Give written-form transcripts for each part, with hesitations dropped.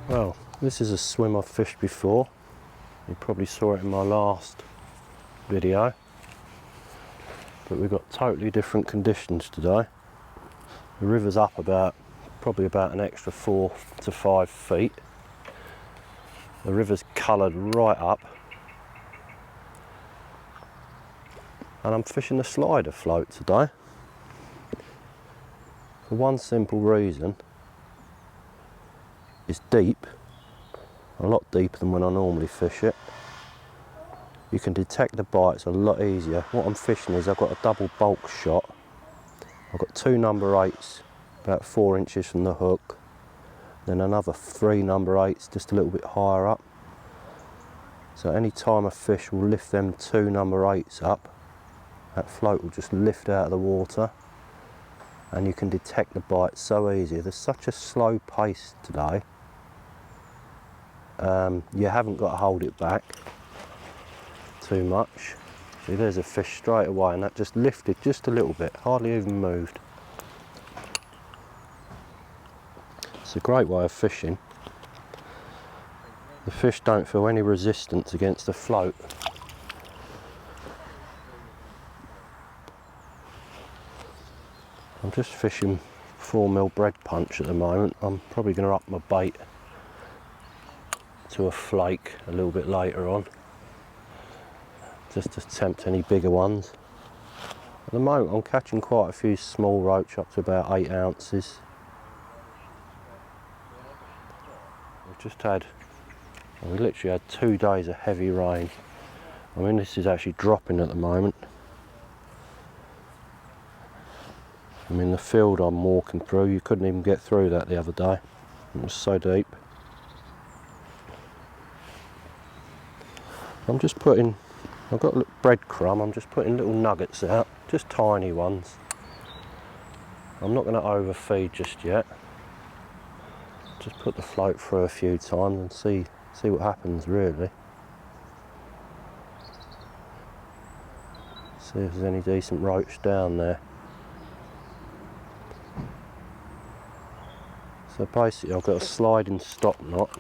Well, this is a swim I've fished before. You probably saw it in my last video. But we've got totally different conditions today. The river's up probably about an extra 4 to 5 feet. The river's coloured right up. And I'm fishing the slider float today. For one simple reason. It's deep, a lot deeper than when I normally fish it. You can detect the bites a lot easier. What I'm fishing is I've got a double bulk shot. I've got 2 number 8s about 4 inches from the hook, then another 3 number 8s just a little bit higher up. So any time a fish will lift them 2 number 8s up, that float will just lift out of the water and you can detect the bites so easy. There's such a slow pace today. You haven't got to hold it back too much. See, there's a fish straight away and that just lifted just a little bit, hardly even moved. It's a great way of fishing. The fish don't feel any resistance against the float. I'm just fishing 4mm bread punch at the moment. I'm probably going to up my bait to a flake a little bit later on, just to tempt any bigger ones. At the moment I'm catching quite a few small roach up to about 8 ounces. We literally had 2 days of heavy rain. I mean, this is actually dropping at the moment. I mean, the field I'm walking through, you couldn't even get through that the other day. It was so deep. I'm just putting, I've got a breadcrumb, I'm just putting little nuggets out, just tiny ones. I'm not going to overfeed just yet. Just put the float through a few times and see what happens really. See if there's any decent roach down there. So basically I've got a sliding stop knot.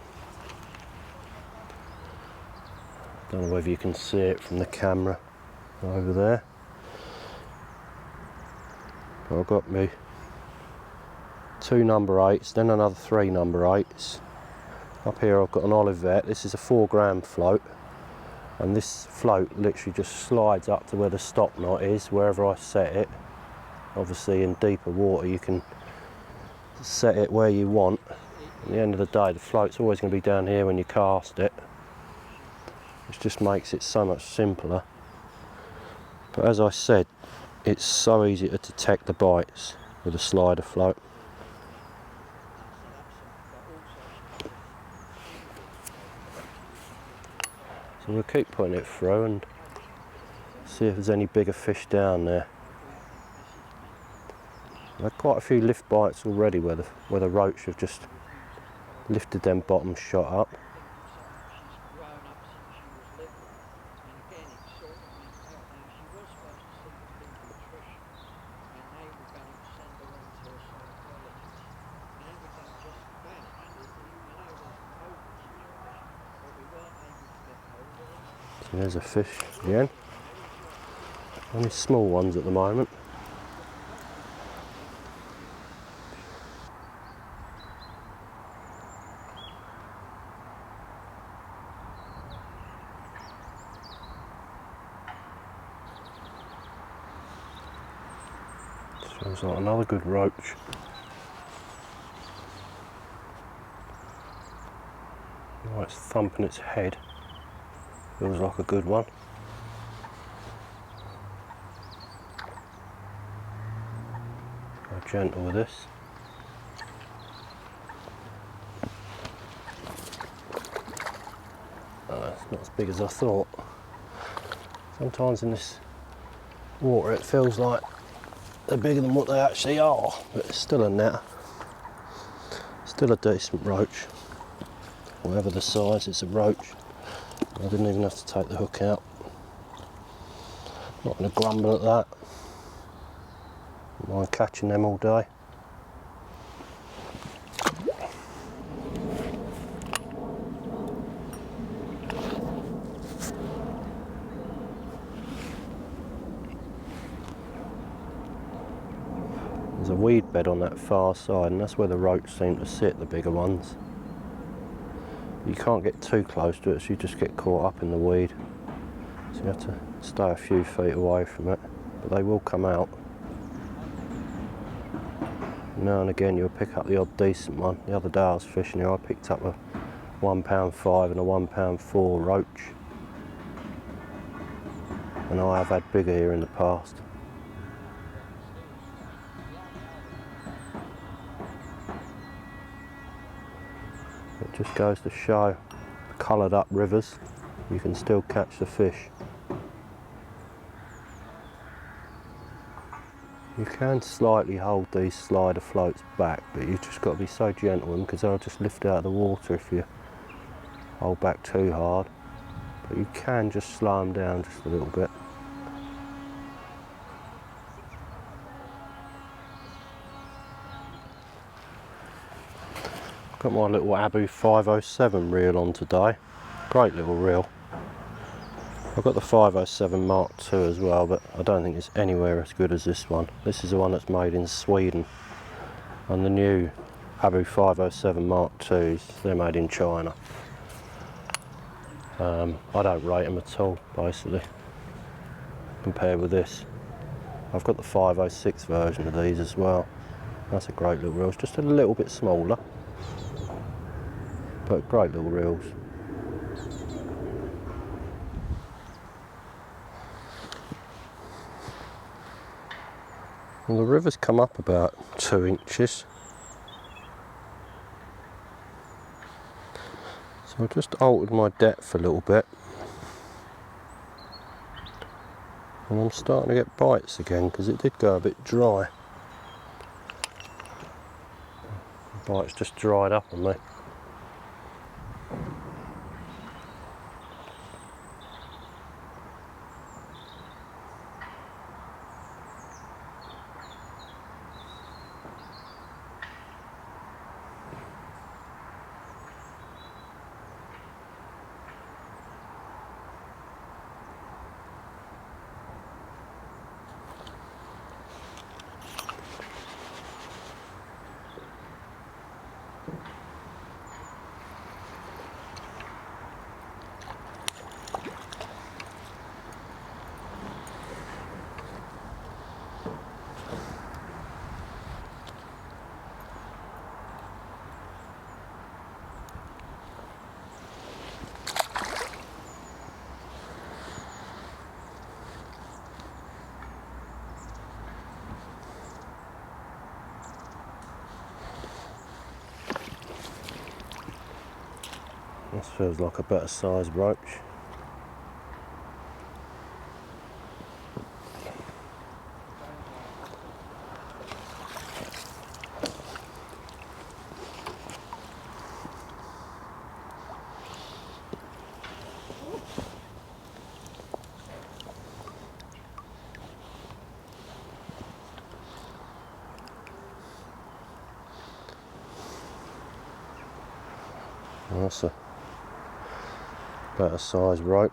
Don't know whether you can see it from the camera over there. But I've got me 2 number 8s, then another 3 number 8s. Up here I've got an Olivet. This is a 4 gram float, and this float literally just slides up to where the stop knot is, wherever I set it. Obviously in deeper water you can set it where you want. At the end of the day the float's always going to be down here when you cast it, which just makes it so much simpler. But as I said, it's so easy to detect the bites with a slider float. So we'll keep putting it through and see if there's any bigger fish down there. I've had quite a few lift bites already where the roach have just lifted them bottom shot up. So there's a fish again. Only small ones at the moment. Feels like another good roach. Oh, it's thumping its head. Feels like a good one. Go gentle with this. It's not as big as I thought. Sometimes in this water it feels like they're bigger than what they actually are, but it's still a net. Still a decent roach. Whatever the size, it's a roach. I didn't even have to take the hook out. Not going to grumble at that. Don't mind catching them all day. There's a weed bed on that far side, and that's where the roach seem to sit, the bigger ones. You can't get too close to it, so you just get caught up in the weed. So you have to stay a few feet away from it, but they will come out. Now and again you'll pick up the odd decent one. The other day I was fishing here, I picked up a £1.5 and a £1.4 roach. And I have had bigger here in the past. It just goes to show, coloured up rivers, you can still catch the fish. You can slightly hold these slider floats back, but you've just got to be so gentle with them because they'll just lift out of the water if you hold back too hard. But you can just slow them down just a little bit. Got my little Abu 507 reel on today. Great little reel. I've got the 507 Mark II as well, but I don't think it's anywhere as good as this one. This is the one that's made in Sweden. And the new Abu 507 Mark IIs, they're made in China. I don't rate them at all, basically, compared with this. I've got the 506 version of these as well. That's a great little reel. It's just a little bit smaller, but great little reels. Well, the river's come up about 2 inches. So I've just altered my depth a little bit. And I'm starting to get bites again because it did go a bit dry. The bites just dried up on me. This feels like a better sized roach. That's a better sized roach.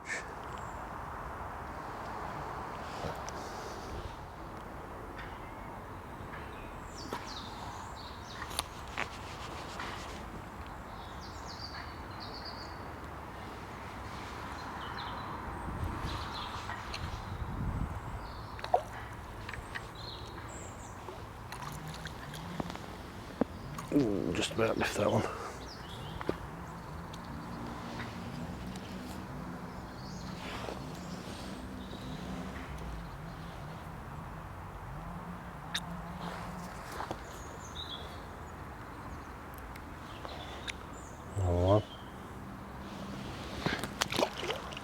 Ooh, just about lift that one.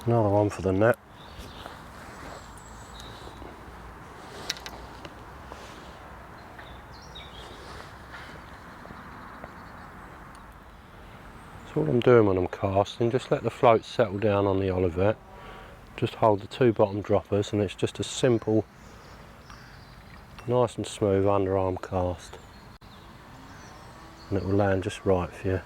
Another one for the net. So what I'm doing when I'm casting, just let the float settle down on the olivet. Just hold the two bottom droppers and it's just a simple, nice and smooth underarm cast. And it will land just right for you.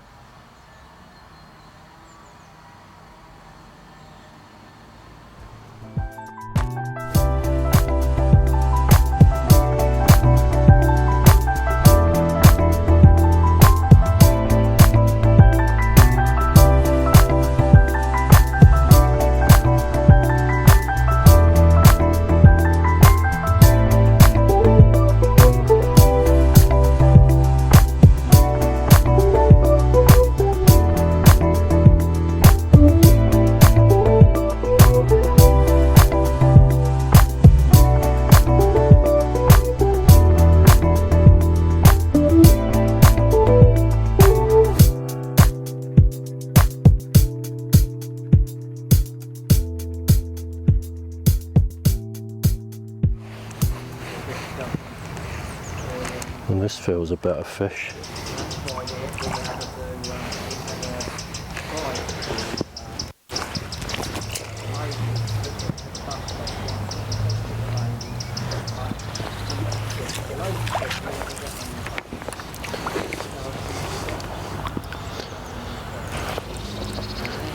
And this feels a better fish.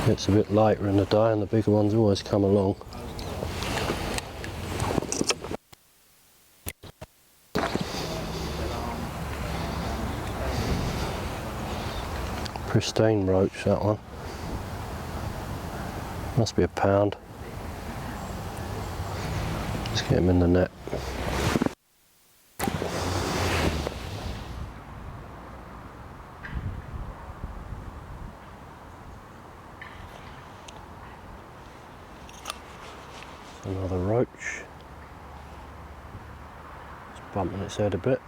It's a bit later in the day and the bigger ones always come along. Pristine roach, that one. Must be a pound. Let's get him in the net. Another roach. It's bumping its head a bit.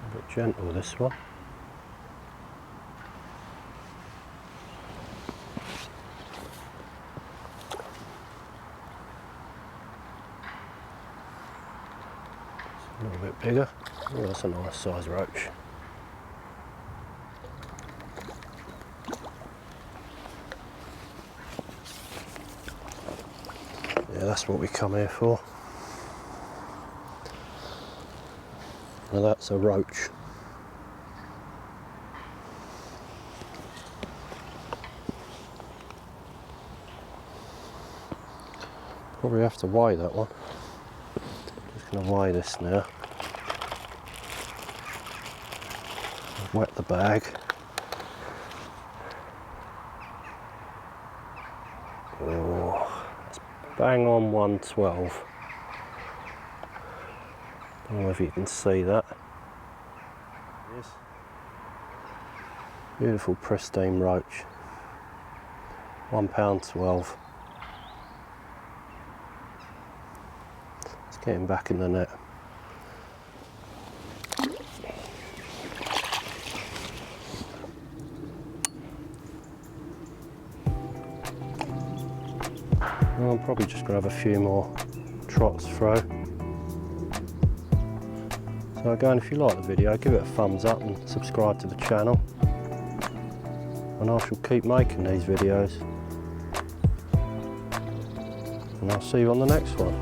A bit gentle, this one. It's a little bit bigger. Oh, that's a nice size roach. Yeah, that's what we come here for. Now that's a roach. Probably have to weigh that one. Just going to weigh this now. Wet the bag. Oh, it's bang on 112. Don't know if you can see that. Yes. Beautiful pristine roach. £1.12. Let's get him back in the net. I'm probably just going to have a few more trots through. So again, if you like the video, give it a thumbs up and subscribe to the channel. And I shall keep making these videos. And I'll see you on the next one.